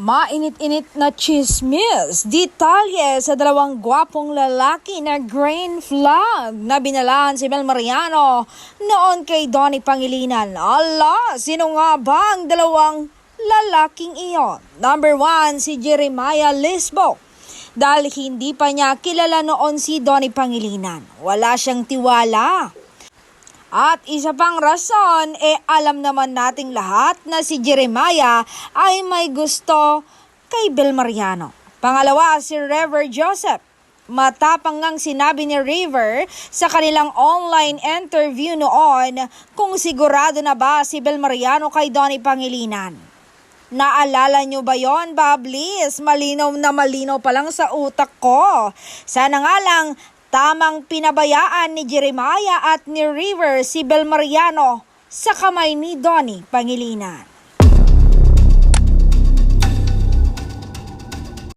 Mainit-init na chismis, detalye sa dalawang gwapong lalaki na green flag na binalaan si Mel Mariano noon kay Donnie Pangilinan. Ala, sino nga ba ang dalawang lalaking iyon? Number 1, si Jeremiah Lisbo. Dahil hindi pa niya kilala noon si Donnie Pangilinan, wala siyang tiwala. At isa pang rason, alam naman nating lahat na si Jeremiah ay may gusto kay Bel Mariano. Pangalawa, si River Joseph. Matapang ngang sinabi ni River sa kanilang online interview noon kung sigurado na ba si Bel Mariano kay Donnie Pangilinan. Naalala nyo ba yon, Bablis? Malinaw na malinaw pa lang sa utak ko. Sana nga lang tamang pinabayaan ni Jeremiah at ni River si Bel Mariano sa kamay ni Donnie Pangilinan.